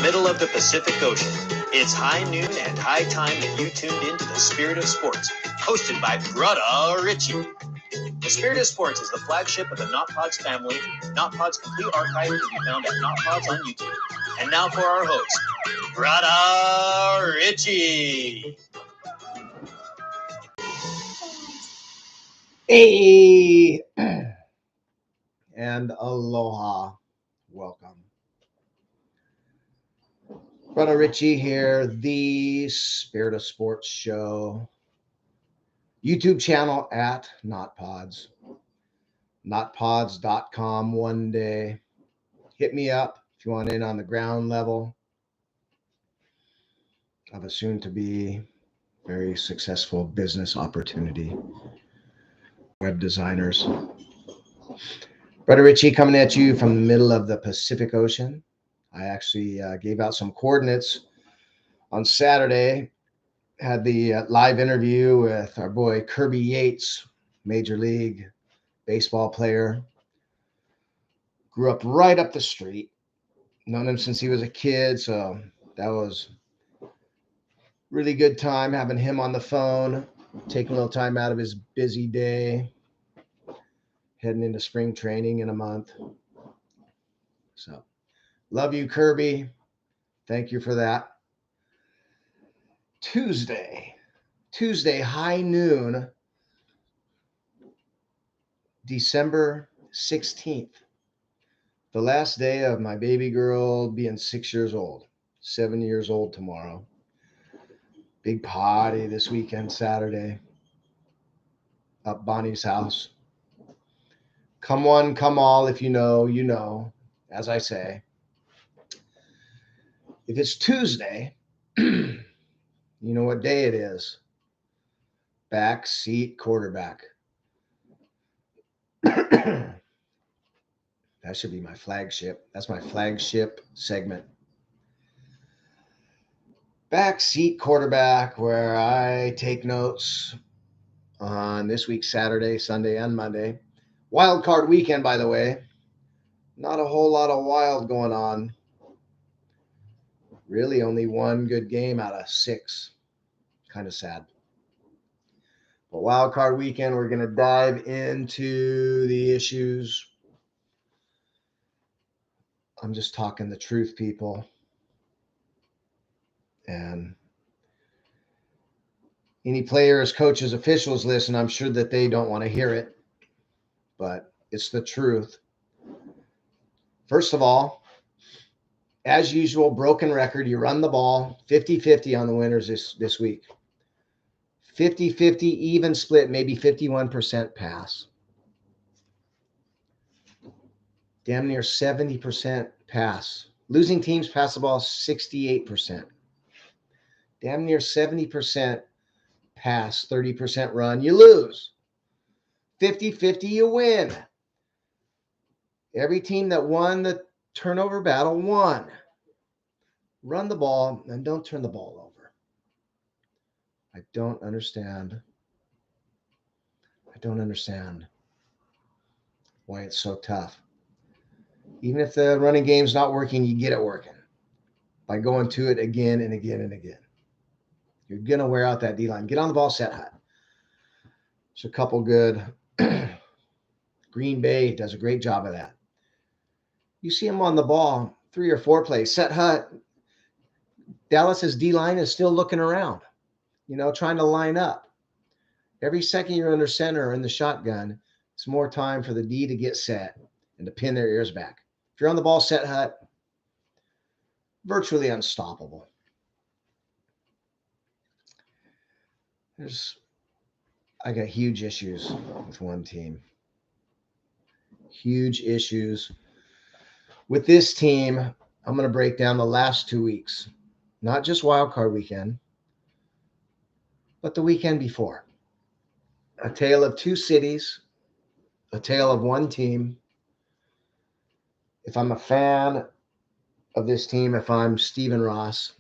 middle of the Pacific Ocean. It's high noon and high time that you tuned into the Spirit of Sports, hosted by Brother Richie. The Spirit of Sports is the flagship of the Not Pods family. Not Pods' complete archive can be found at Not Pods on YouTube. And now for our host, Brother Richie. Hey, and aloha. Welcome. Brother Richie here, the Spirit of Sports show. YouTube channel at Not Pods. Notpods.com one day. Hit me up if you want in on the ground level of a soon-to-be very successful business opportunity. Web designers. Brother Richie coming at you from the middle of the Pacific Ocean. I actually gave out some coordinates on Saturday. Had the live interview with our boy Kirby Yates, Major League baseball player. Grew up right up the street. Known him since he was a kid, so that was really good time having him on the phone, taking a little time out of his busy day, heading into spring training in a month. So, love you, Kirby. Thank you for that. Tuesday, high noon, December 16th. The last day of my baby girl being 6 years old, 7 years old tomorrow. Big party this weekend, Saturday, up Bonnie's house. Come one, come all. If you know, you know, as I say. If it's Tuesday, you know what day it is. Back seat quarterback. That should be my flagship. That's my flagship segment. Backseat quarterback, where I take notes on this week's Saturday, Sunday, and Monday. Wild card weekend, by the way. Not a whole lot of wild going on. Really only one good game out of 6. Kind of sad. But wild card weekend, we're going to dive into the issues. I'm just talking the truth, people. And any players, coaches, officials listen, I'm sure that they don't want to hear it, but it's the truth. First of all, as usual, broken record, you run the ball 50-50 on the winners this week. 50-50, even split, maybe 51% pass. Damn near 70% pass. Losing teams pass the ball 68%. Damn near 70% pass, 30% run. You lose. 50-50, you win. Every team that won the turnover battle won. Run the ball and don't turn the ball over. I don't understand why it's so tough. Even if the running game's not working, you get it working by going to it again and again and again. You're going to wear out that D-line. Get on the ball, set hot. There's a couple good. Green Bay does a great job of that. You see them on the ball, 3 or 4 plays, set hut. Dallas's D-line is still looking around, trying to line up. Every second you're under center or in the shotgun, it's more time for the D to get set and to pin their ears back. If you're on the ball, set hut, virtually unstoppable. I got huge issues with one team. Huge issues with this team. I'm going to break down the last 2 weeks, not just wild card weekend, but the weekend before. A tale of 2 cities, a tale of one team. If I'm a fan of this team, if I'm Stephen Ross,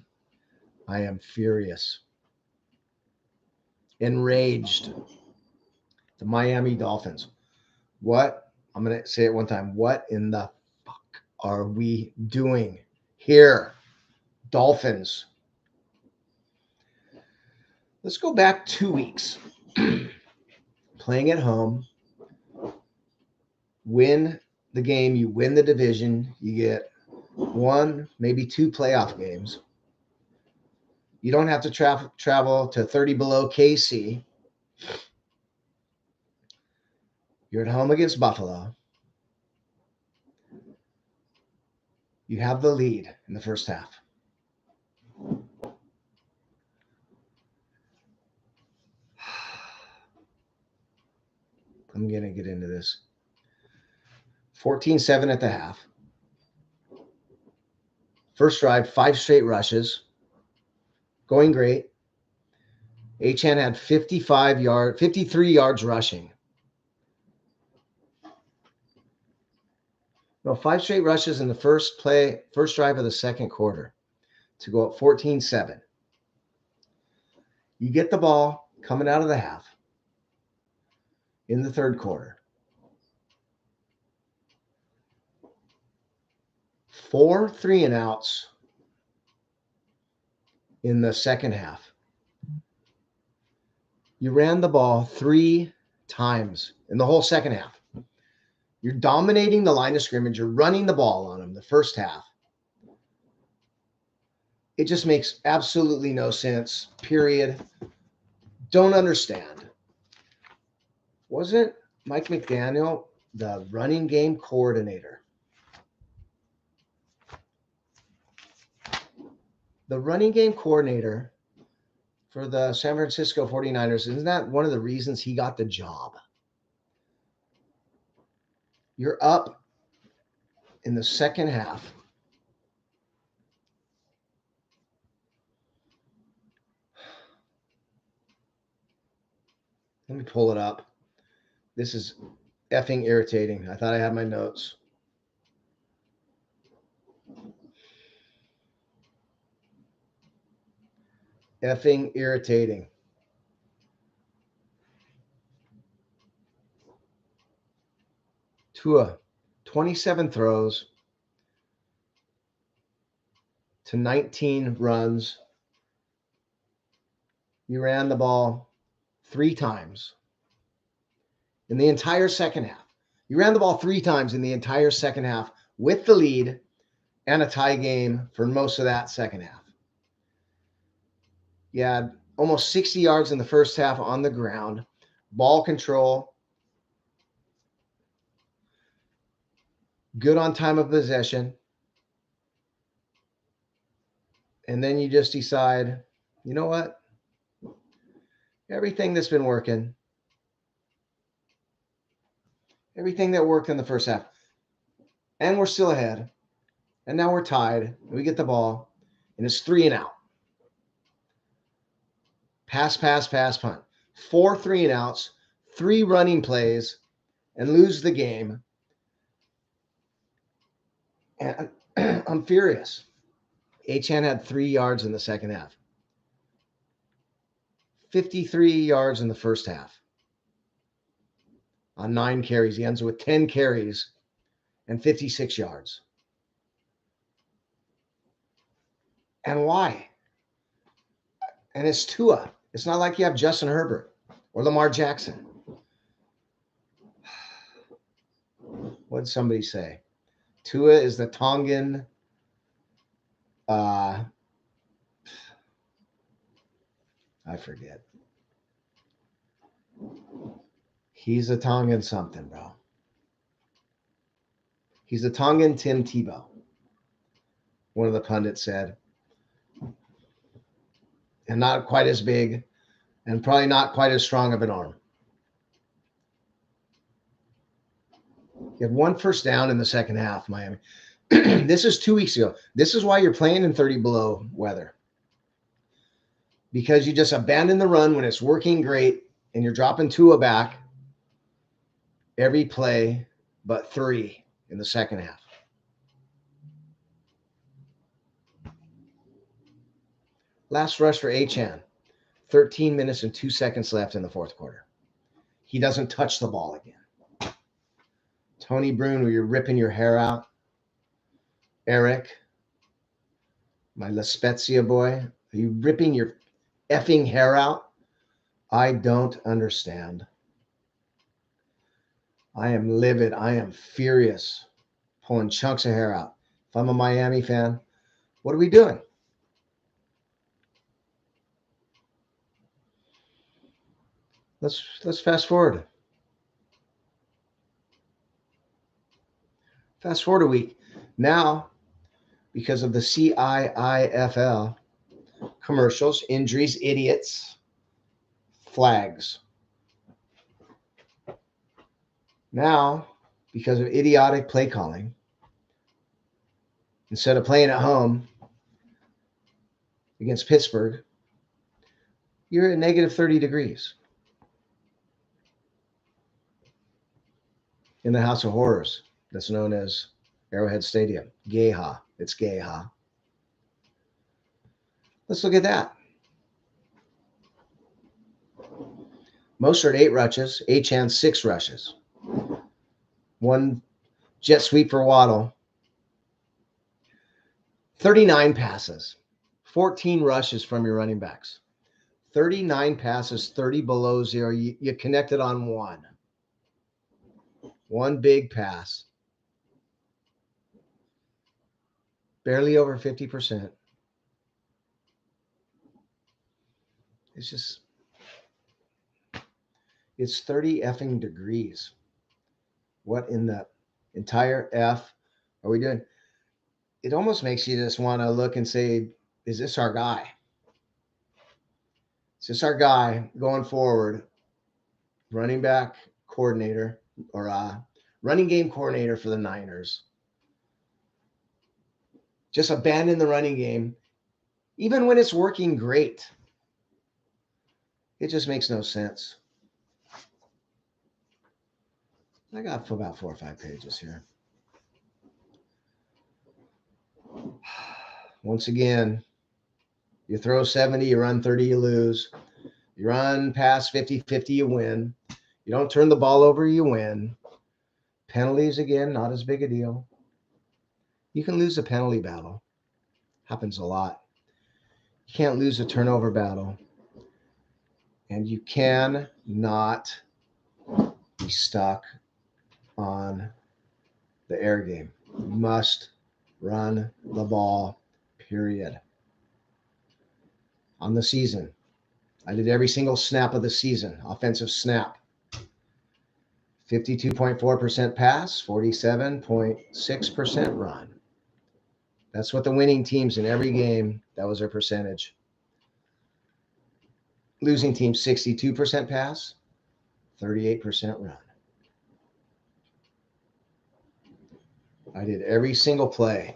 I am furious, enraged. The Miami Dolphins. What? I'm going to say it one time. What in the fuck are we doing here? Dolphins. Let's go back 2 weeks. Playing at home. Win the game, you win the division, you get 1, maybe 2 playoff games. You don't have to travel to 30 below KC. You're at home against Buffalo. You have the lead in the first half. I'm going to get into this. 14-7 at the half. First drive, 5 straight rushes. Going great. Achane had 53 yards rushing. No, 5 straight rushes in the first drive of the second quarter to go up 14-7. You get the ball coming out of the half in the third quarter. 4 3-and-outs in the second half. You ran the ball 3 times in the whole second half. You're dominating the line of scrimmage. You're running the ball on them the first half. It just makes absolutely no sense, period. Don't understand. Wasn't Mike McDaniel the running game coordinator? The running game coordinator for the San Francisco 49ers, isn't that one of the reasons he got the job? You're up in the second half. Let me pull it up. This is effing irritating. I thought I had my notes. Effing irritating. Tua, 27 throws to 19 runs. You ran the ball 3 times in the entire second half. You ran the ball 3 times in the entire second half with the lead and a tie game for most of that second half. You had almost 60 yards in the first half on the ground, ball control, good on time of possession. And then you just decide, you know what? Everything that's been working, everything that worked in the first half, and we're still ahead, and now we're tied, and we get the ball, and it's 3-and-out. Pass, punt. 4 3-and-outs, 3 running plays, and lose the game. And I'm furious. Achane had 3 yards in the second half. 53 yards in the first half. On 9 carries. He ends with 10 carries and 56 yards. And why? And it's Tua. It's not like you have Justin Herbert or Lamar Jackson. What did somebody say? Tua is the Tongan. I forget. He's a Tongan something, bro. He's a Tongan Tim Tebow. One of the pundits said. And not quite as big, and probably not quite as strong of an arm. You had 1 first down in the second half, Miami. This is 2 weeks ago. This is why you're playing in 30 below weather. Because you just abandon the run when it's working great, and you're dropping Tua back every play but 3 in the second half. Last rush for Achane, 13 minutes and 2 seconds left in the fourth quarter. He doesn't touch the ball again. Tony Bruno, you're ripping your hair out. Eric, My La Spezia boy, are you ripping your effing hair out? I don't understand. I am livid. I am furious, pulling chunks of hair out. If I'm a Miami fan, what are we doing? Let's fast forward. Fast forward a week. Now, because of the CIIFL commercials, injuries, idiots, flags. Now, because of idiotic play calling, instead of playing at home against Pittsburgh, you're at negative 30 degrees in the House of Horrors that's known as Arrowhead Stadium. Gay ha. It's gay ha. Let's look at that. Mostert 8 rushes, Achane 6 rushes. 1 jet sweep for Waddle. 39 passes. 14 rushes from your running backs. 39 passes, 30 below zero. You connected on one. One big pass. Barely over 50%. It's 30 effing degrees. What in the entire F are we doing? It almost makes you just want to look and say, is this our guy? Is this our guy going forward? Running back coordinator or running game coordinator for the Niners. Just abandon the running game, even when it's working great. It just makes no sense. I got about 4 or 5 pages here. Once again, you throw 70, you run 30, you lose. You run past 50-50, you win. You don't turn the ball over, you win. Penalties, again, not as big a deal. You can lose a penalty battle. Happens a lot. You can't lose a turnover battle. And you cannot be stuck on the air game. You must run the ball, period. On the season, I did every single snap of the season, offensive snap. 52.4% pass, 47.6% run. That's what the winning teams in every game, that was their percentage. Losing team, 62% pass, 38% run. I did every single play.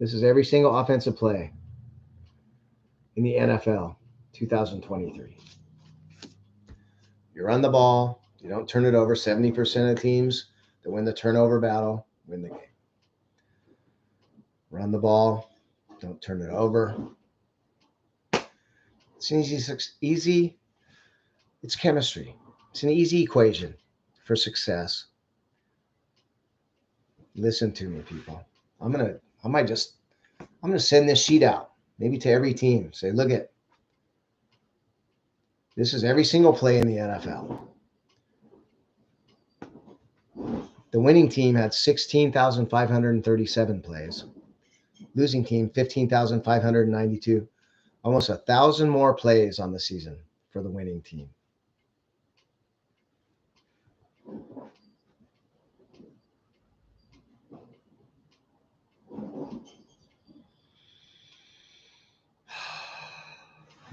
This is every single offensive play in the NFL 2023. You run the ball, you don't turn it over. 70% of teams that win the turnover battle win the game. Run the ball, don't turn it over. It's an easy, it's chemistry. It's an easy equation for success. Listen to me, people. I'm gonna send this sheet out, maybe to every team. Say, look at this is every single play in the NFL. The winning team had 16,537 plays. Losing team, 15,592. Almost 1,000 more plays on the season for the winning team.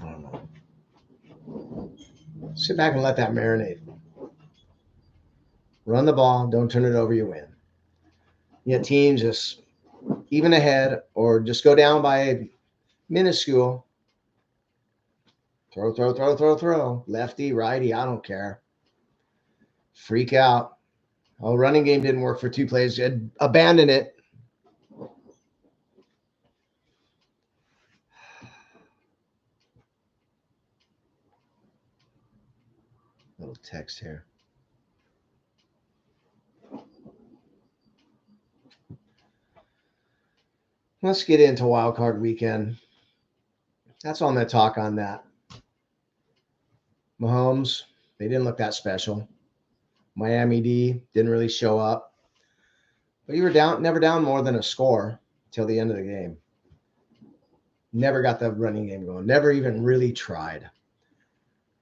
I don't know. Sit back and let that marinate. Run the ball, don't turn it over, you win. Yet teams just even ahead or just go down by a minuscule. Throw. Lefty, righty, I don't care. Freak out. Oh, running game didn't work for 2 plays. Abandon it. Little text here. Let's get into wild card weekend. That's all I'm going to talk on that. Mahomes, they didn't look that special. Miami D didn't really show up. But you were never down more than a score till the end of the game. Never got the running game going. Never even really tried.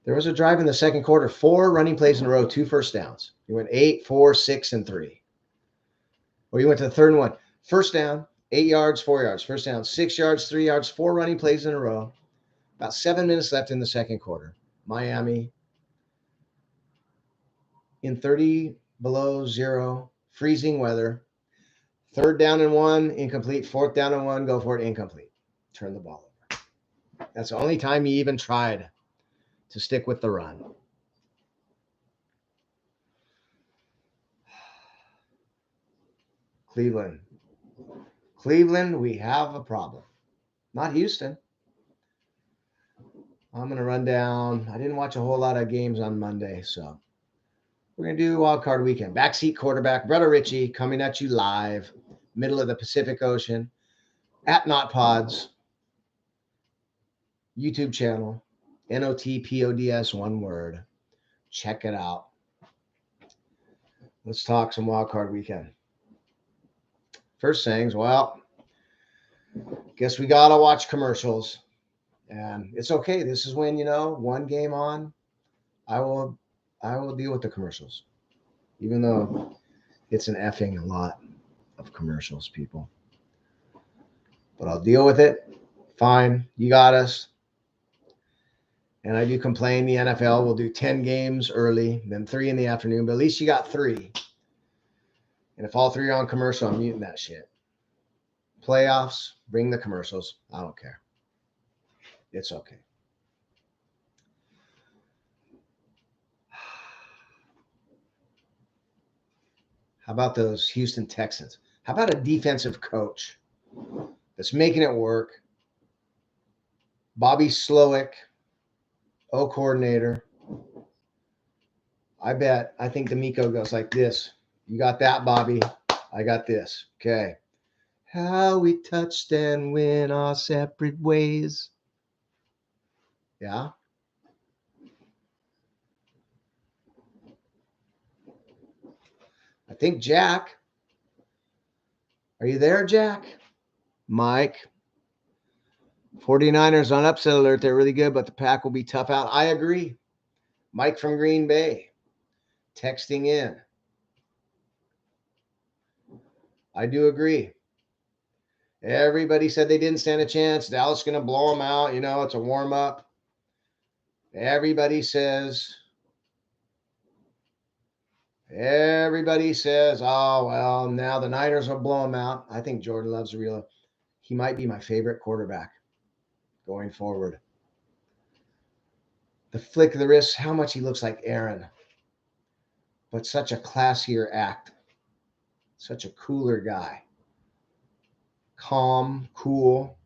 There was a drive in the second quarter, 4 running plays in a row, 2 first downs. You went 8, 4, 6, and 3. Or you went to the third one. First down, 8 yards, 4 yards. First down, 6 yards, 3 yards, 4 running plays in a row. About 7 minutes left in the second quarter. Miami in 30 below zero, freezing weather. Third down and 1, incomplete. Fourth down and 1, go for it, incomplete. Turn the ball over. That's the only time he even tried to stick with the run. Cleveland, we have a problem. Not Houston. I'm going to run down. I didn't watch a whole lot of games on Monday, so we're going to do wild card weekend. Backseat quarterback, Brother Richie, coming at you live, middle of the Pacific Ocean, at Not Pods, YouTube channel, NOTPODS, one word. Check it out. Let's talk some wild card weekend. First things, well, guess we got to watch commercials. And it's okay. This is when, one game on, I will deal with the commercials. Even though it's an effing lot of commercials, people. But I'll deal with it. Fine. You got us. And I do complain the NFL will do 10 games early, then 3 in the afternoon, but at least you got 3. And if all 3 are on commercial, I'm muting that shit. Playoffs, bring the commercials. I don't care. It's okay. How about those Houston Texans? How about a defensive coach that's making it work? Bobby Slowick, coordinator. I think D'Amico goes like this. You got that, Bobby. I got this. Okay. How we touched and went our separate ways. Yeah. I think Jack. Are you there, Jack? Mike. 49ers on upset alert. They're really good, but the Pack will be tough out. I agree. Mike from Green Bay. Texting in. I do agree. Everybody said they didn't stand a chance. Dallas going to blow them out. It's a warm-up. Everybody says, oh, well, now the Niners will blow them out. I think Jordan Love's he might be my favorite quarterback going forward. The flick of the wrist, how much he looks like Aaron. But such a classier act. Such a cooler guy. Calm, cool,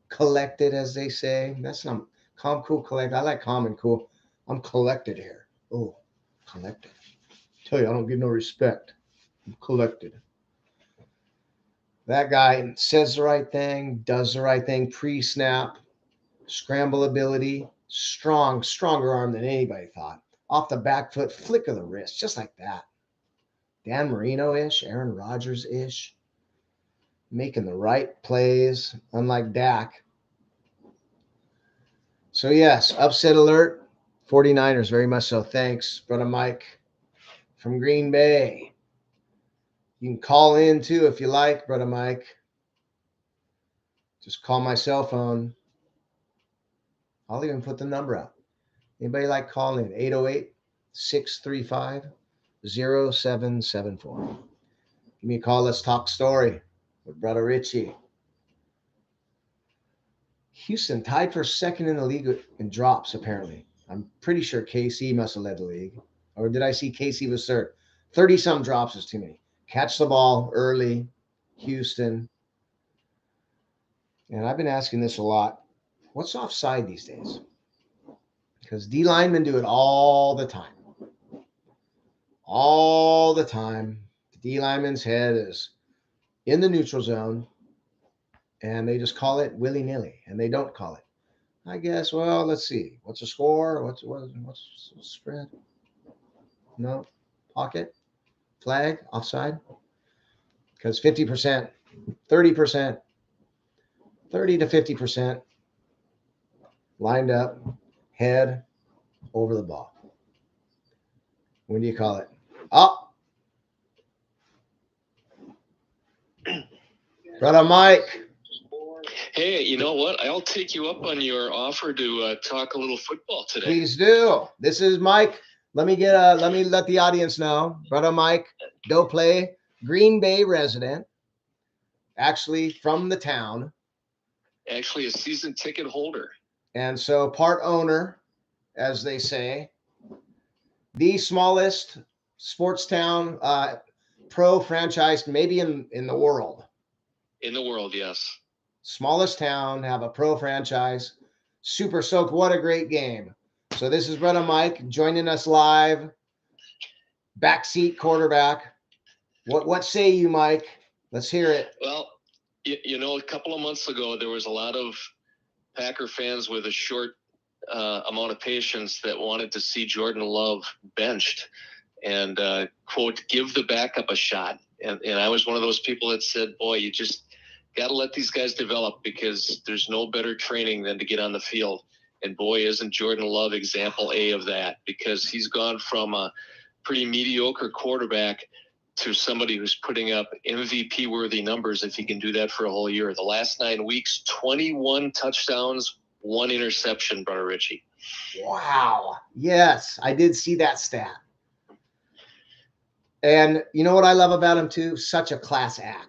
collected, as they say. That's not calm, cool, collected. I like calm and cool. I'm collected here. Oh, collected. Tell you, I don't give no respect. I'm collected. That guy says the right thing, does the right thing, pre-snap, scramble ability, stronger arm than anybody thought. Off the back foot, flick of the wrist, just like that. Dan Marino-ish, Aaron Rodgers-ish. Making the right plays, unlike Dak. So, yes, upset alert. 49ers, very much so. Thanks, brother Mike from Green Bay. You can call in, too, if you like, brother Mike. Just call my cell phone. I'll even put the number out. Anybody like calling in? 808-635-0774. Give me a call. Let's talk story with brother Richie. Houston tied for second in the league in drops, apparently. I'm pretty sure KC must have led the league. Or did I see KC was third? 30-some drops is too many. Catch the ball early, Houston. And I've been asking this a lot. What's offside these days? Because D linemen do it all the time. All the time. The D lineman's head is in the neutral zone. and they just call it willy-nilly, and they don't call it. I guess, well, let's see. What's the score? What's the spread? No. Pocket? Flag? Offside? Because 50%, 30%, 30 to 50% lined up, head over the ball. When do you call it? Oh, brother Mike. Hey, you know what? I'll take you up on your offer to talk a little football today. Please do. This is Mike. Let me let the audience know. Brother Mike Doplay, Green Bay resident, actually from the town. Actually, a season ticket holder. And so part owner, as they say. The smallest sports town pro franchise maybe in the world. In the world, yes. Smallest town, have a pro franchise. Super soaked. What a great game. So this is brother Mike joining us live. Backseat quarterback. What say you, Mike? Let's hear it. Well, you know, a couple of months ago, there was a lot of Packer fans with a short amount of patience that wanted to see Jordan Love benched and, quote, give the backup a shot. And I was one of those people that said, boy, you just got to let these guys develop because there's no better training than to get on the field. And boy, isn't Jordan Love example A of that, because he's gone from a pretty mediocre quarterback to somebody who's putting up MVP-worthy numbers if he can do that for a whole year. The last 9 weeks, 21 touchdowns, 1 interception, brother Richie. Wow. Yes, I did see that stat. And you know what I love about him too? Such a class act.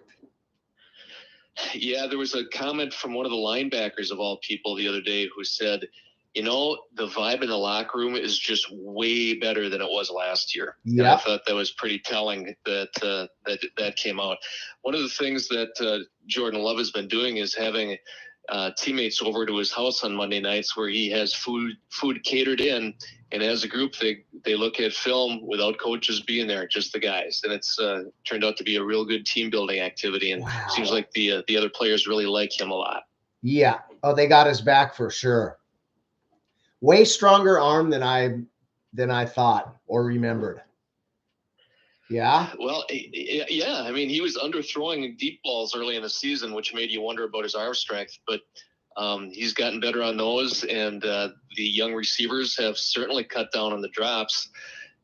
Yeah, there was a comment from one of the linebackers of all people the other day who said, you know, the vibe in the locker room is just way better than it was last year. Yeah. And I thought that was pretty telling that came out. One of the things that Jordan Love has been doing is having teammates over to his house on Monday nights where he has food catered in. And as a group, they look at film without coaches being there, just the guys. And it's turned out to be a real good team building activity. And Wow. Seems like the other players really like him a lot. Yeah. Oh, they got his back for sure. Way stronger arm than I thought or remembered. Yeah. Well, yeah. I mean, he was underthrowing deep balls early in the season, which made you wonder about his arm strength. But he's gotten better on those, and the young receivers have certainly cut down on the drops.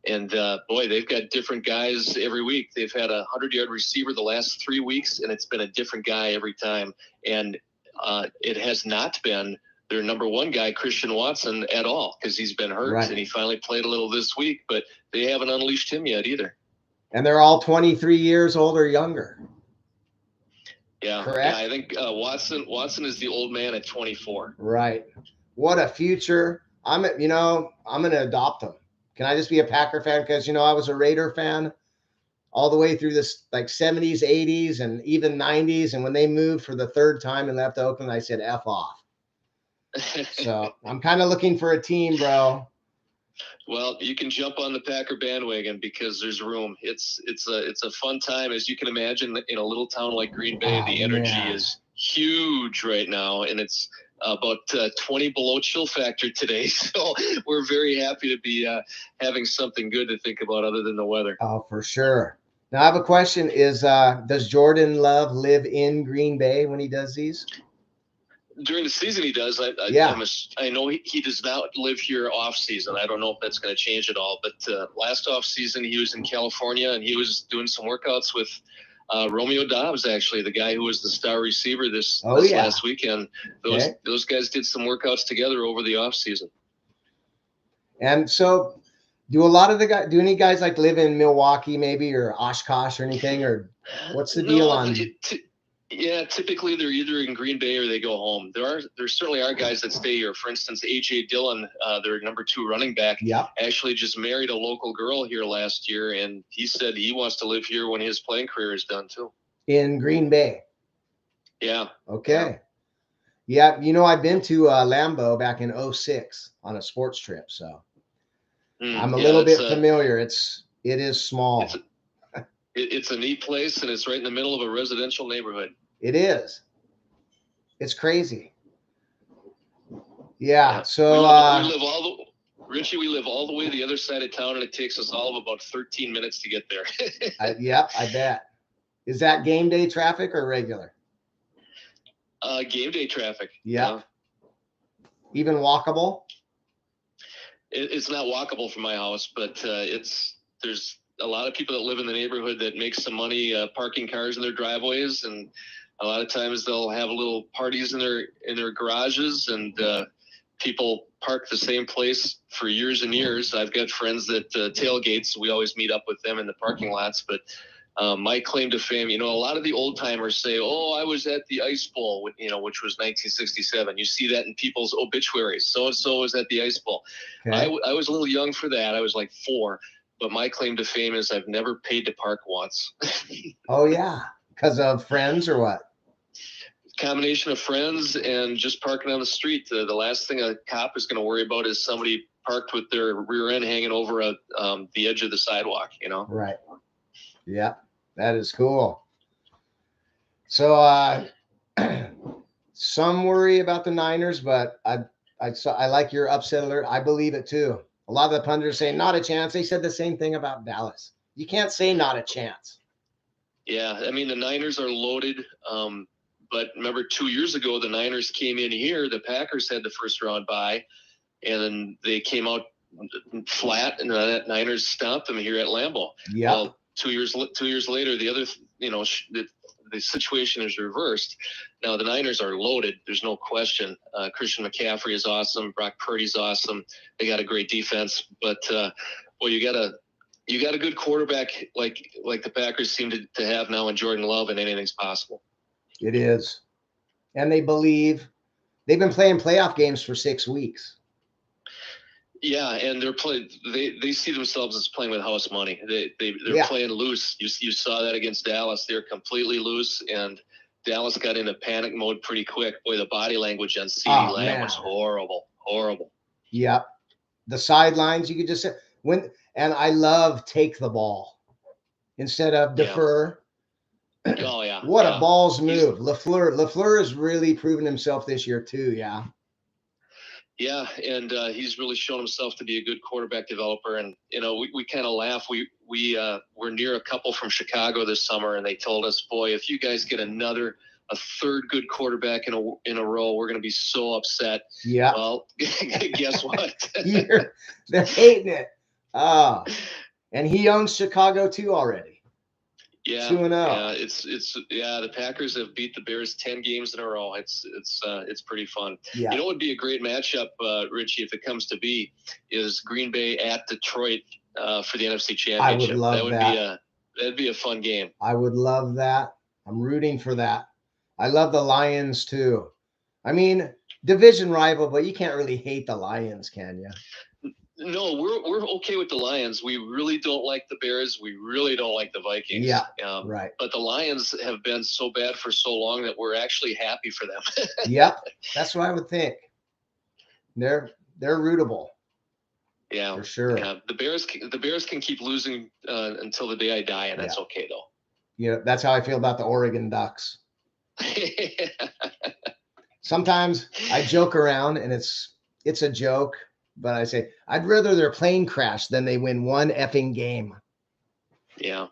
And boy, they've got different guys every week. They've had a 100-yard receiver the last 3 weeks, and it's been a different guy every time. And it has not been their number one guy, Christian Watson, at all, because he's been hurt, right. And he finally played a little this week, but they haven't unleashed him yet either. And they're all 23 years old or younger. Yeah, correct. Yeah, I think Watson is the old man at 24. Right. What a future! I'm going to adopt him. Can I just be a Packer fan? Because I was a Raider fan all the way through this like 70s, 80s, and even 90s. And when they moved for the third time and left Oakland, I said F off. So I'm kind of looking for a team, bro. Well, you can jump on the Packer bandwagon because there's room. It's a fun time, as you can imagine. In a little town like Green Bay, the energy is huge right now, and it's about 20 below chill factor today. So we're very happy to be having something good to think about other than the weather. Oh, for sure. Now I have a question: does Jordan Love live in Green Bay when he does these? During the season, he does. I know he does not live here off season. I don't know if that's going to change at all. But last off season, he was in California and he was doing some workouts with Romeo Dobbs, actually, the guy who was the star receiver this last weekend. Those guys did some workouts together over the off season. And so, do any guys like live in Milwaukee, maybe, or Oshkosh or anything, or what's the deal on? Yeah, typically they're either in Green Bay or they go home. There certainly are guys that stay here. For instance, A.J. Dillon, their number 2 running back, actually just married a local girl here last year, and he said he wants to live here when his playing career is done too. In Green Bay. Yeah. Okay. Yeah, I've been to Lambeau back in 2006 on a sports trip, so I'm a little bit familiar. It is small. It's a neat place, and it's right in the middle of a residential neighborhood. It is. It's crazy. Yeah. Yeah. So we live all the Richie, we live all the way the other side of town, and it takes us all of about 13 minutes to get there. I bet. Is that game day traffic or regular? Game day traffic. Yeah. Even walkable? It's not walkable from my house, but there's a lot of people that live in the neighborhood that make some money parking cars in their driveways, and a lot of times they'll have little parties in their garages, and people park the same place for years and years. I've got friends that tailgates. We always meet up with them in the parking lots, but my claim to fame, a lot of the old timers say, "Oh, I was at the Ice Bowl," which was 1967. You see that in people's obituaries. So and so was at the Ice Bowl. Okay. I was a little young for that. I was like 4, but my claim to fame is I've never paid to park once. Oh yeah, because of friends or what? Combination of friends and just parking on the street. The last thing a cop is going to worry about is somebody parked with their rear end hanging over the edge of the sidewalk. Right. Yeah, that is cool. So some worry about the Niners, but I like your upset alert. I believe it too. A lot of the pundits say not a chance. They said the same thing about Dallas. You can't say not a chance. Yeah, I mean the Niners are loaded. But remember, 2 years ago, the Niners came in here. The Packers had the first round bye, and then they came out flat, and the Niners stomped them here at Lambeau. Yeah. Well, 2 years later, the other, the situation is reversed. Now the Niners are loaded. There's no question. Christian McCaffrey is awesome. Brock Purdy's awesome. They got a great defense, but you got a good quarterback like the Packers seem to have now in Jordan Love, and anything's possible. It is. And they believe they've been playing playoff games for 6 weeks. Yeah, and they're playing. They see themselves as playing with house money. They're playing loose. You saw that against Dallas. They're completely loose, and Dallas got into panic mode pretty quick. Boy, the body language on CeeDee Lamb was horrible. Yep. The sidelines, you could just say and I love take the ball instead of defer. Oh yeah. What a balls move. LaFleur has really proven himself this year too. Yeah. Yeah, and he's really shown himself to be a good quarterback developer. And we kind of laugh. We're near a couple from Chicago this summer, and they told us, "Boy, if you guys get a third good quarterback in a row, we're going to be so upset." Yeah. Well, guess what? They're hating it. And he owns Chicago too already. Yeah, 2-0. Yeah, the Packers have beat the Bears 10 games in a row. It's pretty fun. Yeah. It would be a great matchup, Richie, if it comes to be, is Green Bay at Detroit for the NFC Championship. I would love that. That'd be a fun game. I would love that. I'm rooting for that. I love the Lions too. I mean, division rival, but you can't really hate the Lions, can you? No, we're okay with the Lions. We really don't like the Bears. We really don't like the Vikings. Yeah, right. But the Lions have been so bad for so long that we're actually happy for them. Yep, that's what I would think. They're rootable. Yeah, for sure. Yeah, the Bears can keep losing until the day I die, and that's okay though. Yeah, that's how I feel about the Oregon Ducks. Sometimes I joke around, and it's a joke. But I say, I'd rather their plane crash than they win one effing game. Yeah.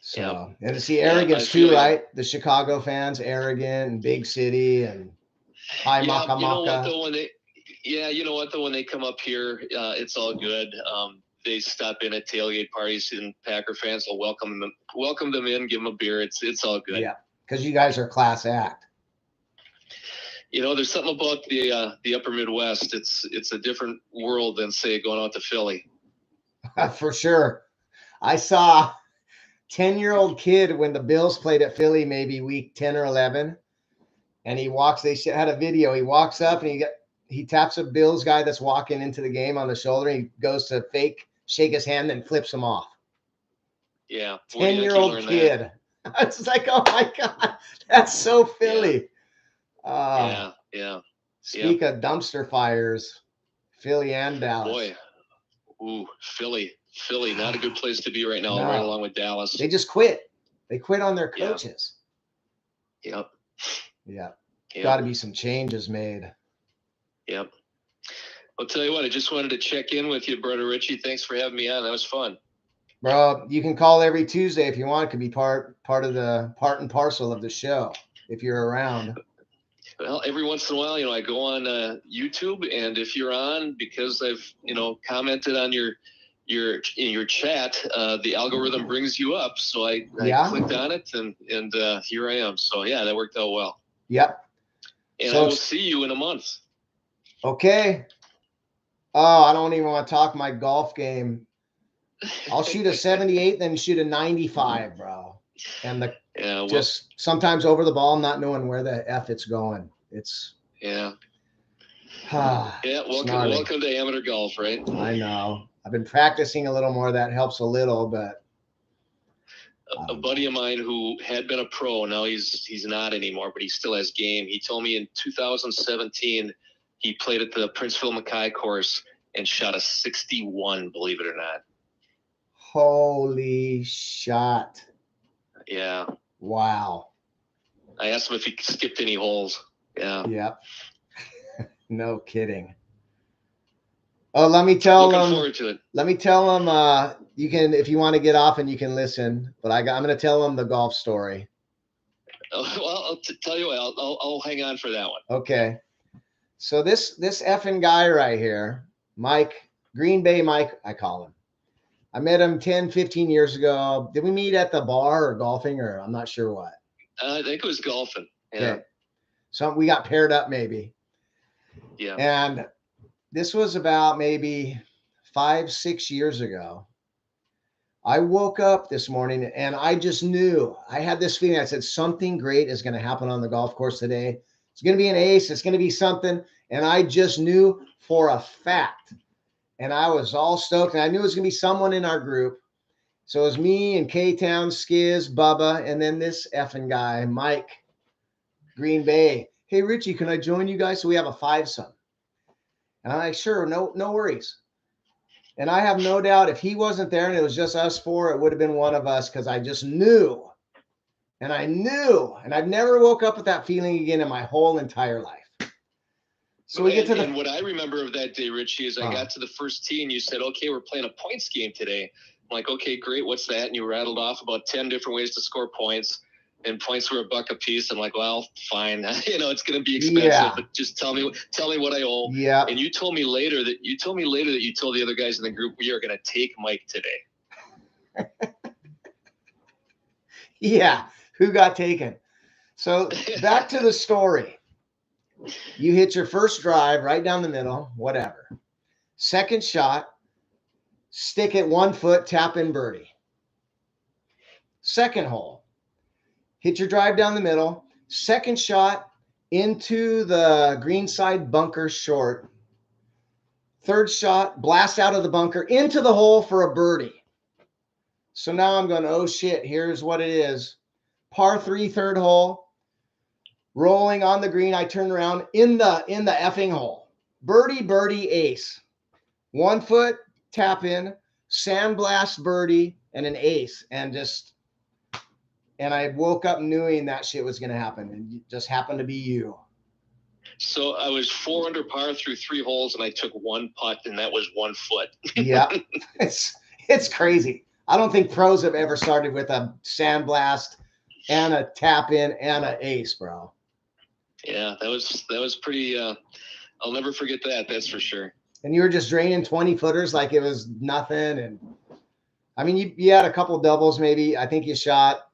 So, and it's the arrogance too, right? The Chicago fans, arrogant and big city and high maka maka. You know what though, when they come up here, it's all good. They stop in at tailgate parties, and Packer fans will welcome them in, give them a beer. It's all good. Yeah, because you guys are class act. There's something about the upper Midwest. It's a different world than, say, going out to Philly. For sure. I saw 10-year-old kid when the Bills played at Philly, maybe week 10 or 11. And he walks, they had a video. He walks up and he taps a Bills guy that's walking into the game on the shoulder. He goes to shake his hand, and flips him off. Yeah. 10-year-old kid. It's like, oh my God, that's so Philly. Yeah. Speak of dumpster fires, Philly and Dallas. Boy, Philly, not a good place to be right now. No. Right along with Dallas. They just quit. They quit on their coaches. Yep. Yeah. Yep. Got to be some changes made. Yep. I'll tell you what, I just wanted to check in with you, Brother Richie. Thanks for having me on. That was fun. Bro, you can call every Tuesday if you want. It could be part and parcel of the show if you're around. Well, every once in a while, I go on YouTube, and if you're on, because I've, commented on your chat, the algorithm brings you up. So I clicked on it, and here I am. So yeah, that worked out well. Yep. And I will see you in a month. Okay. Oh, I don't even want to talk my golf game. I'll shoot a 78, then shoot a 95, bro. And just sometimes over the ball, not knowing where the F it's going. It's welcome to amateur golf, right? I know. I've been practicing a little more. That helps a little, but a buddy of mine who had been a pro, now he's not anymore, but he still has game. He told me in 2017 he played at the Princeville Mackay course and shot a 61, believe it or not. Holy shot. Yeah. Wow. I asked him if he skipped any holes. Yeah. Yep. No kidding. Oh, let me tell Looking forward to it. Let me tell them you can, if you want to get off and you can listen, but I'm going to tell them the golf story. Well, I'll tell you what, I'll hang on for that one. Okay. So this effing guy right here, Mike, Green Bay Mike, I call him. I met him 10, 15 years ago. Did we meet at the bar or golfing, or I'm not sure what? I think it was golfing. Yeah. Okay. So we got paired up maybe. Yeah. And this was about maybe 5, 6 years ago. I woke up this morning and I just knew. I had this feeling. I said, something great is going to happen on the golf course today. It's going to be an ace. It's going to be something. And I just knew for a fact. And I was all stoked. And I knew it was going to be someone in our group. So it was me and K-Town, Skiz, Bubba, and then this effing guy, Mike, Green Bay. Hey, Richie, can I join you guys? So we have a 5-some. And I'm like, sure, no worries. And I have no doubt if he wasn't there and it was just us four, it would have been one of us, because I just knew. And I knew. And I've never woke up with that feeling again in my whole entire life. So we get to and what I remember of that day, Richie, is I got to the first tee and you said, okay, we're playing a points game today. I'm like, okay, great. What's that? And you rattled off about 10 different ways to score points, and points were $1 a piece. I'm like, well, fine. It's going to be expensive, but just tell me what I owe. Yeah. And you told me later that you told the other guys in the group, we are going to take Mike today. Yeah. Who got taken? So back to the story. You hit your first drive right down the middle, whatever. Second shot, stick it 1 foot, tap in birdie. Second hole, hit your drive down the middle. Second shot into the green side bunker short. Third shot, blast out of the bunker into the hole for a birdie. So now I'm going, oh shit, here's what it is. Par 3, third hole. Rolling on the green, I turn around in the effing hole. Birdie, ace. 1 foot, tap in, sandblast birdie, and an ace. And I woke up knowing that shit was going to happen. And it just happened to be you. So I was 4 under par through 3 holes, and I took 1 putt, and that was 1 foot. Yeah, it's crazy. I don't think pros have ever started with a sandblast and a tap in and an ace, bro. Yeah, that was pretty. I'll never forget that. That's for sure. And you were just draining 20 footers like it was nothing. And I mean, you had a couple doubles, maybe. I think you shot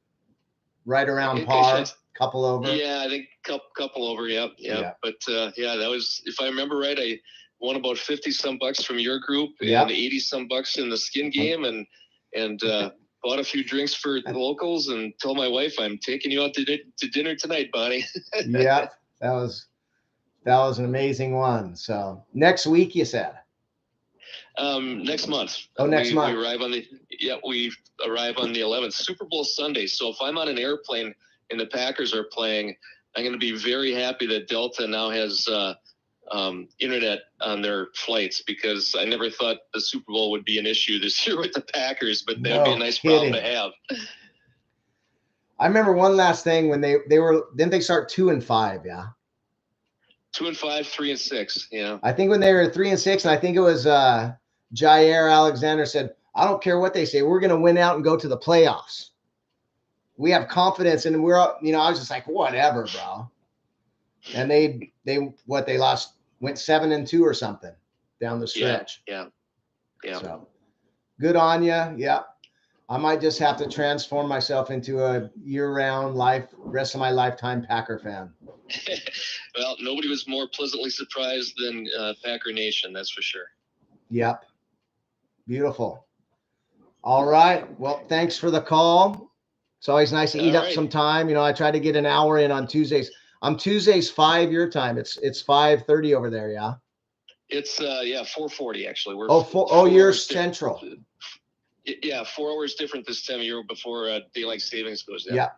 right around par, couple over. Yeah, I think couple over. Yep. But that was, if I remember right, I won about 50 some bucks from your group and 80 some bucks in the skin game, and bought a few drinks for the locals and told my wife, I'm taking you out to dinner tonight, Bonnie. Yeah, that was an amazing one. So next week, you said? Next month. Oh, next month. We arrive on the 11th, Super Bowl Sunday. So if I'm on an airplane and the Packers are playing, I'm going to be very happy that Delta now has internet on their flights, because I never thought the Super Bowl would be an issue this year with the Packers, but that would be a nice problem to have. I remember one last thing when didn't they start 2-5? Yeah. 2-5, 3-6. Yeah. I think when they were 3-6, and I think it was Jair Alexander said, I don't care what they say. We're going to win out and go to the playoffs. We have confidence, and we're, I was just like, whatever, bro. And they lost, went 7-2 or something down the stretch. Yeah. So good on you. Yeah. I might just have to transform myself into a year-round rest of my lifetime Packer fan. Well, nobody was more pleasantly surprised than Packer Nation, that's for sure. Yep. Beautiful. All right. Well, thanks for the call. It's always nice to eat up some time. I try to get an hour in on Tuesdays. On Tuesdays, 5 your time. It's 5:30 over there, yeah? It's 4:40 actually. You're Central. Yeah, 4 hours different this time of year before daylight savings goes down. Yeah,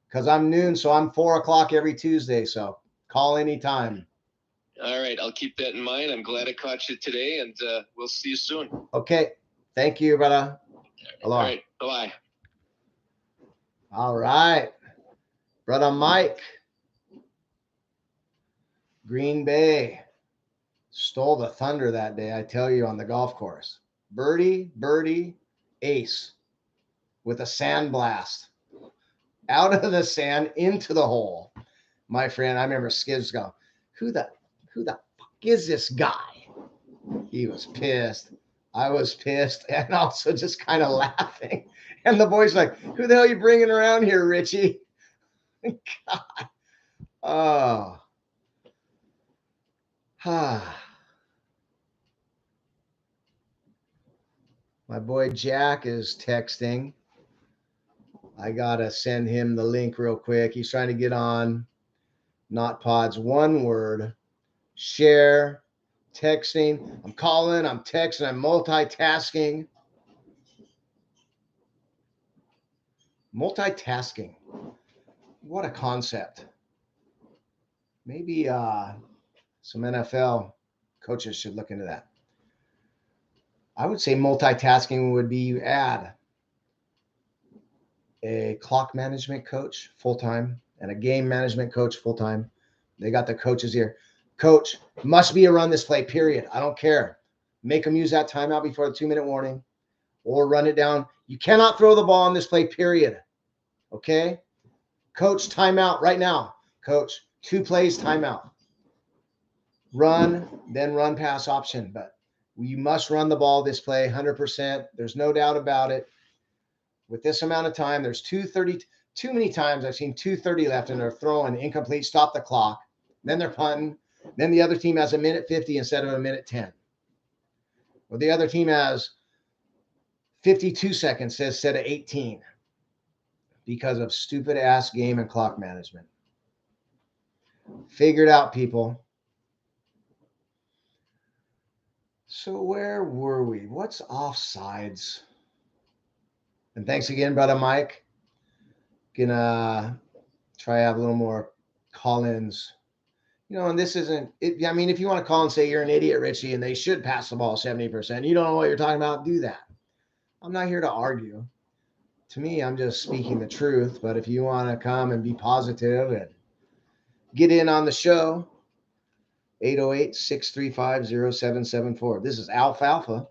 because I'm noon, so I'm 4 o'clock every Tuesday. So call anytime. All right, I'll keep that in mind. I'm glad I caught you today, and we'll see you soon. Okay, thank you, brother. Hello. All right, bye-bye. All right, brother Mike. Green Bay stole the thunder that day, I tell you, on the golf course. Birdie, ace with a sandblast out of the sand into the hole. My friend, I remember Skids go, who the fuck is this guy? He was pissed. I was pissed, and also just kind of laughing. And the boy's like, who the hell are you bringing around here, Richie? God. Oh. My boy Jack is texting. I got to send him the link real quick. He's trying to get on Not Pods. One word. Share. Texting. I'm calling. I'm texting. I'm multitasking. Multitasking. What a concept. Maybe some NFL coaches should look into that. I would say multitasking would be you add a clock management coach full-time and a game management coach full-time. They got the coaches here. Coach, must be a run this play, period. I don't care. Make them use that timeout before the 2-minute warning or run it down. You cannot throw the ball on this play, period. Okay? Coach, timeout right now. Coach, 2 plays, timeout. Run, then run pass option. But you must run the ball this play 100%. There's no doubt about it. With this amount of time, there's 2:30. Too many times I've seen 2:30 left and they're throwing incomplete, stop the clock. Then they're punting. Then the other team has 1:50 instead of 1:10. Well, the other team has 52 seconds instead of 18 because of stupid ass game and clock management. Figure it out, people. So where were we? What's offsides? And thanks again, brother Mike. Gonna try to have a little more call-ins. And this isn't it. I mean, if you want to call and say you're an idiot, Richie, and they should pass the ball 70%, you don't know what you're talking about, do that. I'm not here to argue. To me, I'm just speaking the truth. But if you want to come and be positive and get in on the show, 808-635-0774. This is Alfalfa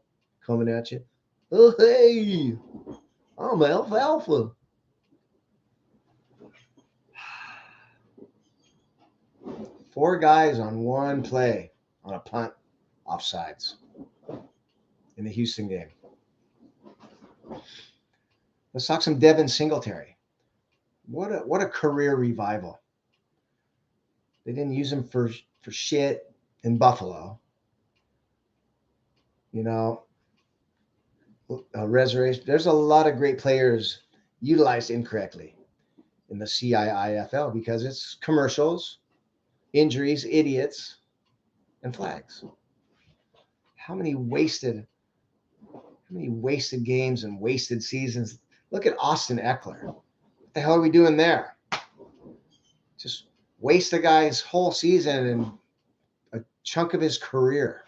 coming at you. Oh, hey, I'm Alfalfa. Four guys on one play on a punt offsides in the Houston game. Let's talk some Devin Singletary. What a career revival. They didn't use him for shit in Buffalo. Reservation. There's a lot of great players utilized incorrectly in the CIIFL because it's commercials, injuries, idiots, and flags. How many wasted games and wasted seasons? Look at Austin Eckler. What the hell are we doing there? Just waste a guy's whole season and a chunk of his career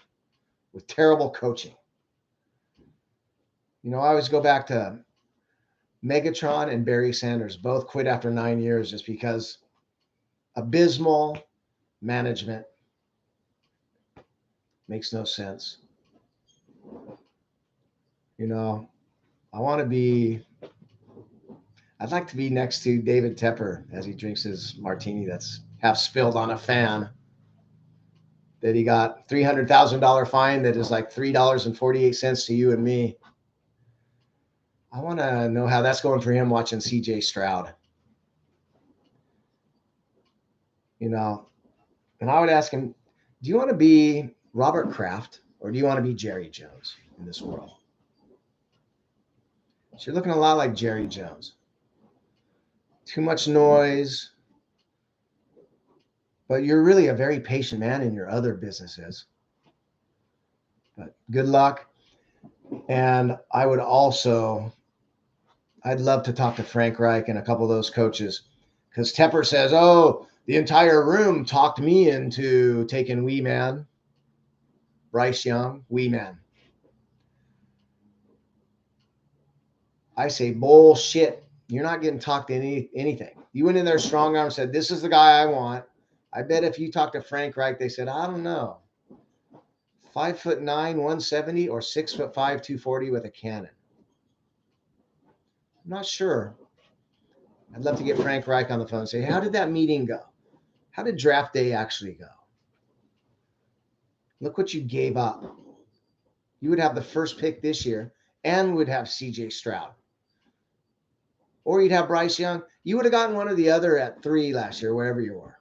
with terrible coaching. I always go back to Megatron and Barry Sanders both quit after 9 years just because abysmal management. Makes no sense. You know, I'd like to be next to David Tepper as he drinks his martini that's half spilled on a fan that he got $300,000 fine that is like $3.48 to you and me. I want to know how that's going for him watching CJ Stroud. You know, and I would ask him, do you want to be Robert Kraft or do you want to be Jerry Jones in this world? So you're looking a lot like Jerry Jones. Too much noise, but you're really a very patient man in your other businesses. But good luck. And I'd love to talk to Frank Reich and a couple of those coaches because Tepper says, oh, the entire room talked me into taking Wee Man, Bryce Young, Wee Man. I say, bullshit. You're not getting talked to anything. You went in there strong arm and said, this is the guy I want. I bet if you talk to Frank Reich, they said, I don't know. 5'9", 170 or 6'5", 240 with a cannon. I'm not sure. I'd love to get Frank Reich on the phone and say, how did that meeting go? How did draft day actually go? Look what you gave up. You would have the first pick this year and would have CJ Stroud. Or you'd have Bryce Young. You would have gotten one or the other at 3 last year, wherever you were.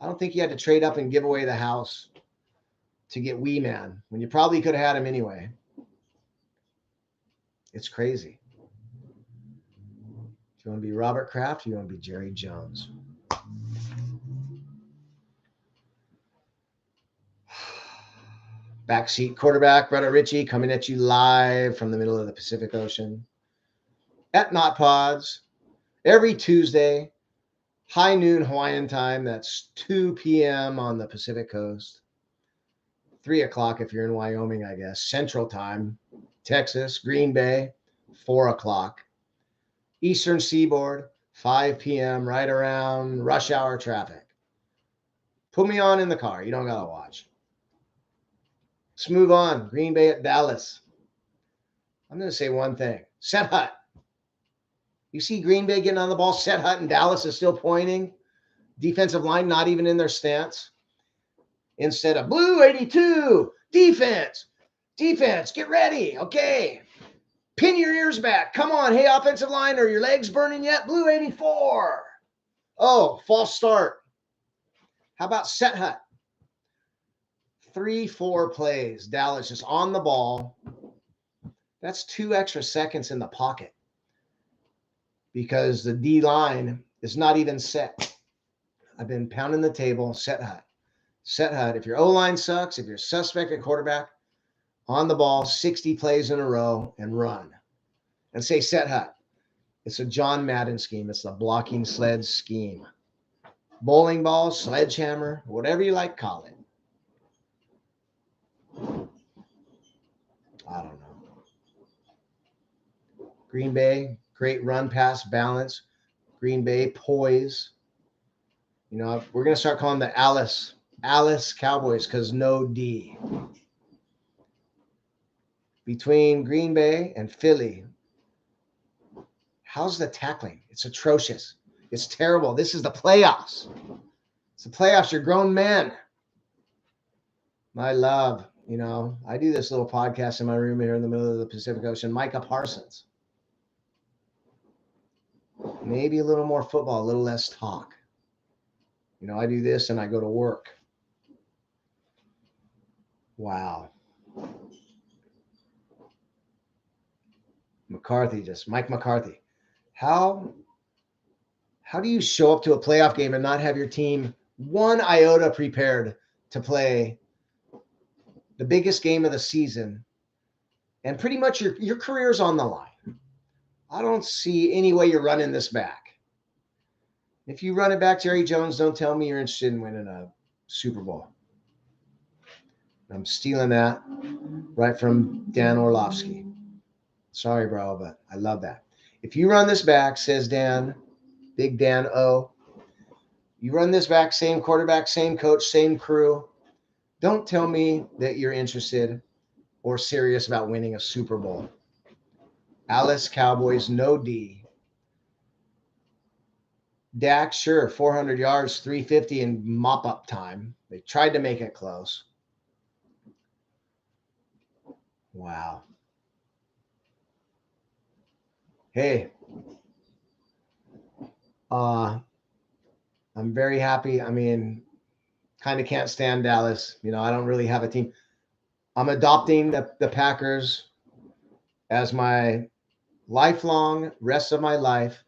I don't think you had to trade up and give away the house to get Wee Man when you probably could have had him anyway. It's crazy. Do you want to be Robert Kraft or you want to be Jerry Jones? Backseat quarterback, Brother Richie, coming at you live from the middle of the Pacific Ocean at Not Pods every Tuesday, high noon Hawaiian time. That's 2 p.m. on the Pacific Coast. 3 o'clock if you're in Wyoming, I guess. Central time, Texas, Green Bay, 4 o'clock. Eastern Seaboard, 5 p.m., right around rush hour traffic. Put me on in the car. You don't got to watch. Let's move on. Green Bay at Dallas. I'm going to say one thing. Set hut. You see Green Bay getting on the ball, set hut, and Dallas is still pointing. Defensive line not even in their stance. Instead of blue 82, defense, get ready. Okay. Pin your ears back. Come on. Hey, offensive line, are your legs burning yet? Blue 84. Oh, false start. How about set hut? 3-4 plays. Dallas just on the ball. That's 2 extra seconds in the pocket because the D line is not even set. I've been pounding the table. Set hut. Set hut. If your O-line sucks, if you're suspect at quarterback, on the ball, 60 plays in a row and run. And say set hut. It's a John Madden scheme. It's the blocking sled scheme. Bowling ball, sledgehammer, whatever you like, call it. I don't know. Green Bay, great run pass balance. Green Bay, poise. You know, we're going to start calling the Alice Cowboys because no D. Between Green Bay and Philly, how's the tackling? It's atrocious. It's terrible. This is the playoffs. It's the playoffs. You're grown men. My love, you know, I do this little podcast in my room here in the middle of the Pacific Ocean. Micah Parsons. Maybe a little more football, a little less talk. You know, I do this and I go to work. Wow. Mike McCarthy. How do you show up to a playoff game and not have your team one iota prepared to play the biggest game of the season? And pretty much your career's on the line. I don't see any way you're running this back. If you run it back, Jerry Jones, don't tell me you're interested in winning a Super Bowl. I'm stealing that right from Dan Orlovsky. Sorry, bro, but I love that. If you run this back, says Dan, Big Dan O, you run this back, same quarterback, same coach, same crew. Don't tell me that you're interested or serious about winning a Super Bowl. Alice Cowboys, no D. Dak, sure, 400 yards, 350 in mop-up time. They tried to make it close. Wow. Hey, I'm very happy. I mean, kind of can't stand Dallas. You know, I don't really have a team. I'm adopting the Packers as my lifelong, rest of my life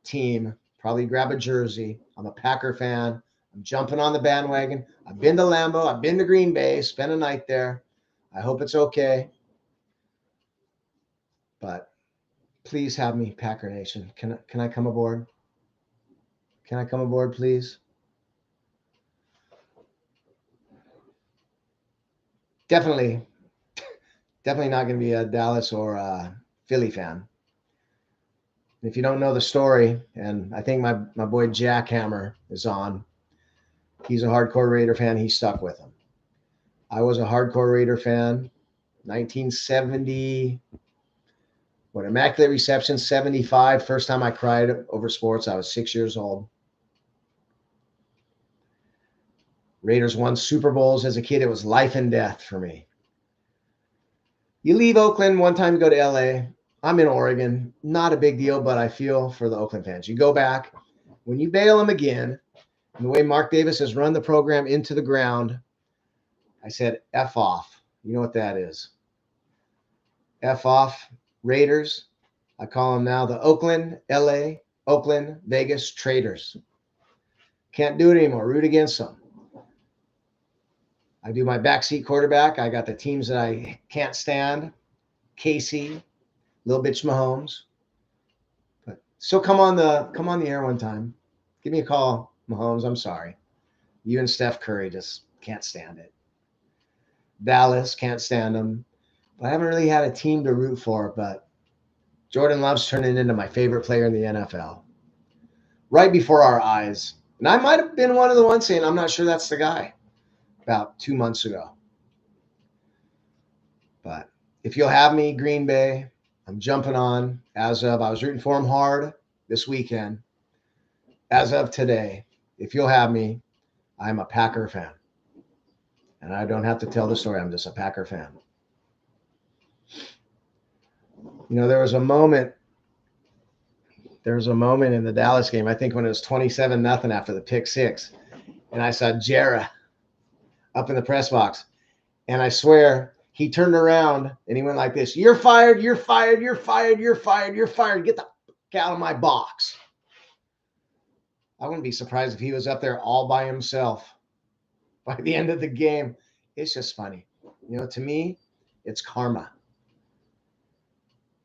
team. Probably grab a jersey. I'm a Packer fan. I'm jumping on the bandwagon. I've been to Lambeau. I've been to Green Bay. Spent a night there. I hope it's okay. But please have me, Packer Nation. Can I come aboard? Can I come aboard, please? Definitely not going to be a Dallas or a Philly fan. If you don't know the story, and I think my boy Jack Hammer is on, he's a hardcore Raider fan. He stuck with him. I was a hardcore Raider fan. 1970, Immaculate Reception, 75. First time I cried over sports, I was 6 years old. Raiders won Super Bowls as a kid. It was life and death for me. You leave Oakland one time, you go to LA. I'm in Oregon. Not a big deal, but I feel for the Oakland fans. You go back. When you bail them again, and the way Mark Davis has run the program into the ground, I said, F off. You know what that is. F off, Raiders. I call them now the Oakland, LA, Oakland, Vegas Traders. Can't do it anymore. Root against them. I do my backseat quarterback. I got the teams that I can't stand. Casey, Little Bitch Mahomes. But still come on the air one time. Give me a call, Mahomes. I'm sorry. You and Steph Curry just can't stand it. Dallas, can't stand them. But I haven't really had a team to root for, but Jordan Love's turning into my favorite player in the NFL. Right before our eyes. And I might have been one of the ones saying, I'm not sure that's the guy about 2 months ago. But if you'll have me, Green Bay, I'm jumping on. I was rooting for him hard this weekend. As of today, if you'll have me, I'm a Packer fan. And I don't have to tell the story. I'm just a Packer fan. You know, there was a moment in the Dallas game, I think when it was 27-0 after the pick six. And I saw Jarrah up in the press box. And I swear he turned around and he went like this. You're fired. You're fired. You're fired. You're fired. You're fired. Get the fuck out of my box. I wouldn't be surprised if he was up there all by himself by the end of the game. It's just funny. You know, to me, it's karma.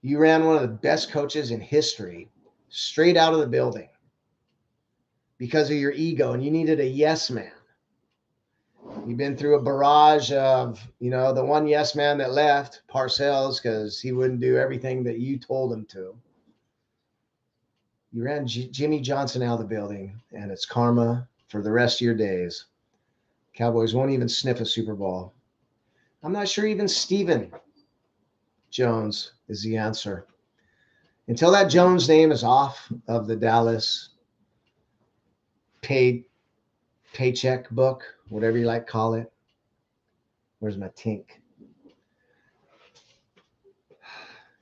You ran one of the best coaches in history straight out of the building because of your ego, and you needed a yes man. You've been through a barrage of, you know, the one yes man that left, Parcells, because he wouldn't do everything that you told him to. You ran Jimmy Johnson out of the building, and it's karma for the rest of your days. Cowboys won't even sniff a Super Bowl. I'm not sure even Stephen Jones is the answer. Until that Jones name is off of the Dallas paycheck book, whatever you like to call it. Where's my tink?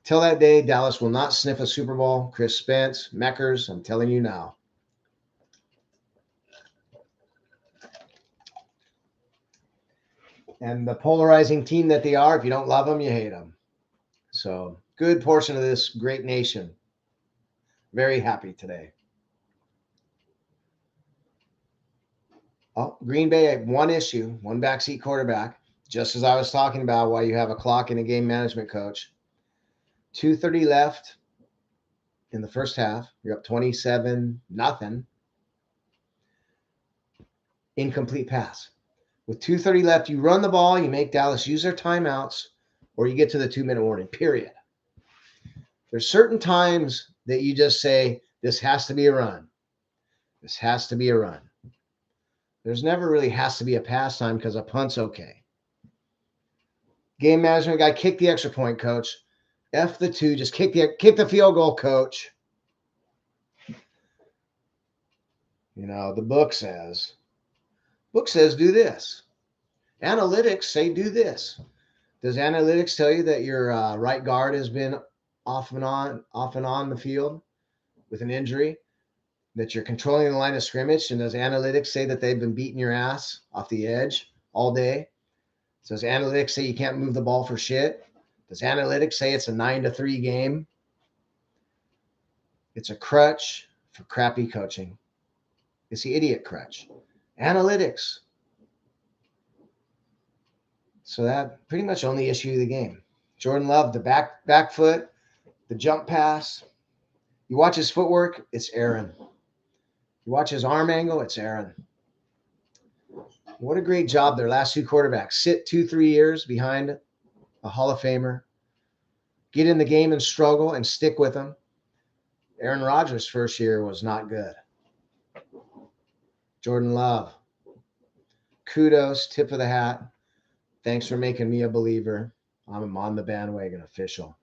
Till that day, Dallas will not sniff a Super Bowl. Chris Spence, Meckers, I'm telling you now. And the polarizing team that they are, if you don't love them, you hate them. So, good portion of this great nation. Very happy today. Oh, Green Bay had one issue, one backseat quarterback, just as I was talking about why you have a clock and a game management coach. 2:30 left in the first half. You're up 27-0. Incomplete pass. With 2:30 left, you run the ball, you make Dallas use their timeouts, or you get to the 2-minute warning, period. There's certain times that you just say, this has to be a run. This has to be a run. There's never really has to be a pastime because a punt's okay. Game management guy, kick the extra point, coach. F the 2, just kick the field goal, coach. You know, the book says do this. Analytics say do this. Does analytics tell you that your right guard has been off and on the field with an injury? That you're controlling the line of scrimmage? And does analytics say that they've been beating your ass off the edge all day? Does analytics say you can't move the ball for shit? Does analytics say it's a 9-3 game? It's a crutch for crappy coaching. It's the idiot crutch. Analytics. So that pretty much only issue of the game. Jordan Love, the back foot, the jump pass. You watch his footwork, it's Aaron. You watch his arm angle, it's Aaron. What a great job their last 2 quarterbacks. Sit 2-3 years behind a Hall of Famer. Get in the game and struggle and stick with them. Aaron Rodgers' first year was not good. Jordan Love, kudos, tip of the hat. Thanks for making me a believer. I'm on the bandwagon official.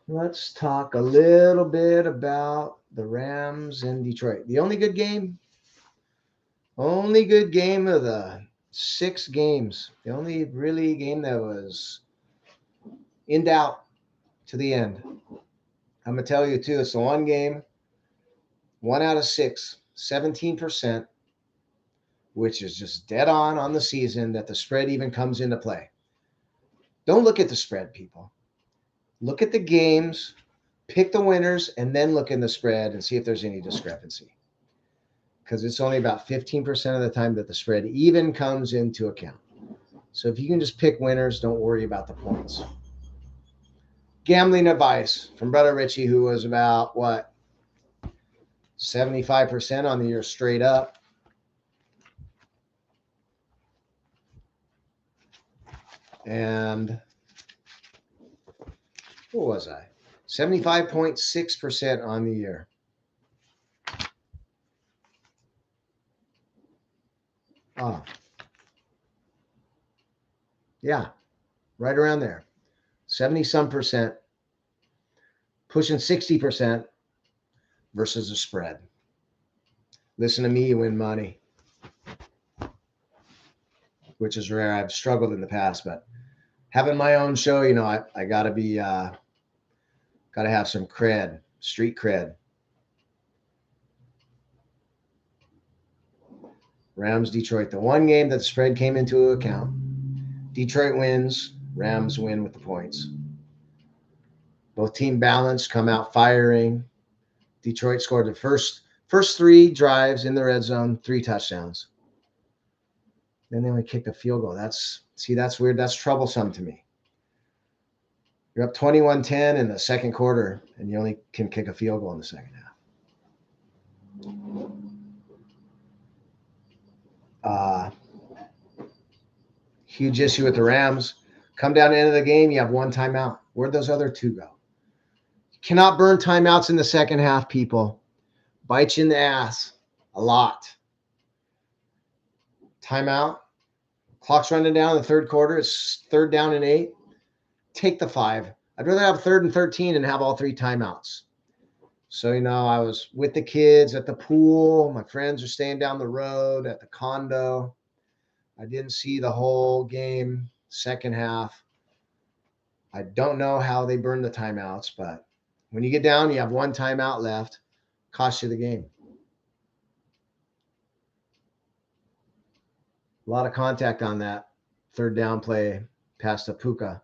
Let's talk a little bit about the Rams in Detroit. The only good game of the 6 games. The only really game that was in doubt to the end. I'm going to tell you, too, it's the one game, 1 out of 6, 17%, which is just dead on the season that the spread even comes into play. Don't look at the spread, people. Look at the games, pick the winners, and then look in the spread and see if there's any discrepancy. Because it's only about 15% of the time that the spread even comes into account. So if you can just pick winners, don't worry about the points. Gambling advice from Brother Richie, who was about, 75% on the year straight up. And what was I? 75.6% on the year. Oh. Yeah, right around there. 70-some percent, pushing 60% versus a spread. Listen to me, you win money, which is rare. I've struggled in the past, but having my own show, you know, I got to have some cred, street cred. Rams, Detroit, the one game that the spread came into account. Detroit wins, Rams win with the points. Both team balanced, come out firing. Detroit scored the first 3 drives in the red zone, 3 touchdowns. Then they only kicked a field goal. That's weird. That's troublesome to me. You're up 21-10 in the second quarter, and you only can kick a field goal in the second half. Huge issue with the Rams. Come down to the end of the game, you have 1 timeout. Where'd those other 2 go? You cannot burn timeouts in the second half, people. Bite you in the ass a lot. Timeout. Clock's running down in the third quarter. It's 3rd down and 8. Take the 5. I'd rather have 3rd and 13 and have all 3 timeouts. So, you know, I was with the kids at the pool. My friends are staying down the road at the condo. I didn't see the whole game, second half. I don't know how they burned the timeouts, but when you get down, you have 1 timeout left. Cost you the game. A lot of contact on that 3rd down play past Apuka.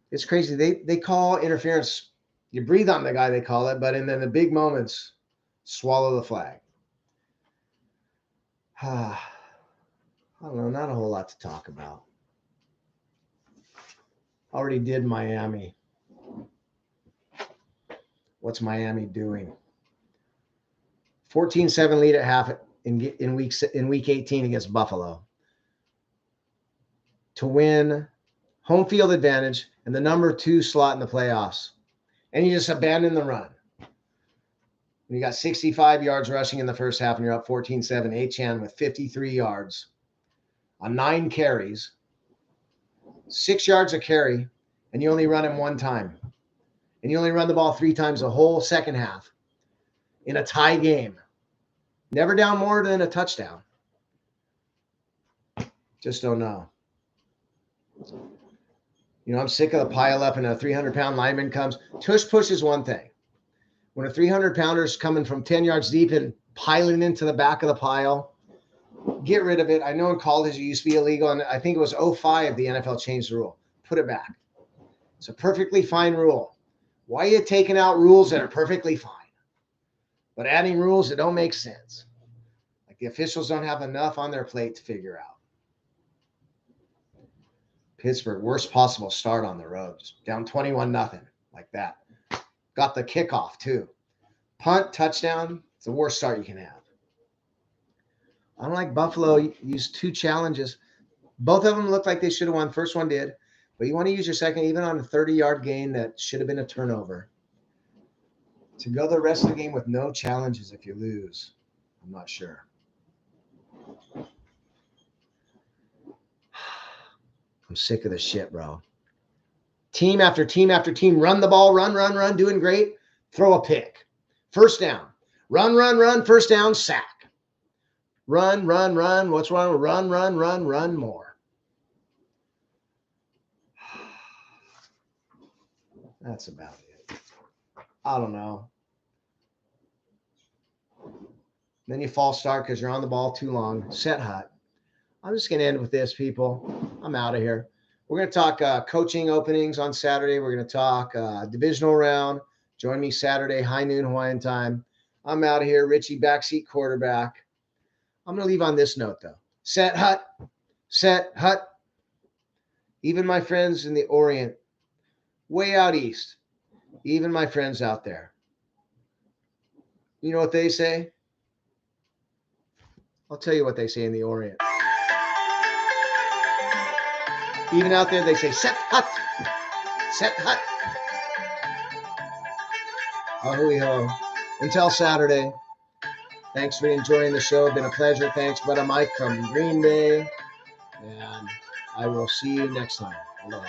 It's crazy. They call interference. You breathe on the guy, they call it, but in the big moments, swallow the flag. I don't know, not a whole lot to talk about. Already did Miami. What's Miami doing? 14-7 lead at half in week 18 against Buffalo. To win home field advantage, and the number 2 slot in the playoffs. And you just abandon the run. You got 65 yards rushing in the first half, and you're up 14-7. Achane with 53 yards on 9 carries, 6 yards a carry, and you only run him 1 time. And you only run the ball 3 times the whole second half in a tie game. Never down more than a touchdown. Just don't know. You know, I'm sick of the pile up and a 300-pound lineman comes. Tush push is one thing. When a 300-pounder is coming from 10 yards deep and piling into the back of the pile, get rid of it. I know in college it used to be illegal, and I think it was 2005 the NFL changed the rule. Put it back. It's a perfectly fine rule. Why are you taking out rules that are perfectly fine, but adding rules that don't make sense? Like the officials don't have enough on their plate to figure out. Pittsburgh, worst possible start on the road. Just down 21-0, like that. Got the kickoff, too. Punt, touchdown. It's the worst start you can have. Unlike Buffalo, used 2 challenges. Both of them looked like they should have won. First one did. But you want to use your second, even on a 30-yard gain that should have been a turnover. To go the rest of the game with no challenges if you lose, I'm not sure. I'm sick of this shit, bro. Team after team after team, run the ball, run, doing great. Throw a pick. First down. Run, first down, sack. Run. What's wrong? Run more. That's about it. I don't know. Then you false start because you're on the ball too long. Set hut. I'm just going to end with this, people. I'm out of here. We're going to talk coaching openings on Saturday. We're going to talk divisional round. Join me Saturday, high noon Hawaiian time. I'm out of here. Richie, backseat quarterback. I'm going to leave on this note, though. Set hut. Even my friends in the Orient, way out east, even my friends out there, you know what they say? I'll tell you what they say in the Orient. Even out there, they say, set hut. Ahui-ho. Until Saturday, thanks for enjoying the show. Been a pleasure. Thanks, brother Mike from Green Bay. And I will see you next time. Aloha.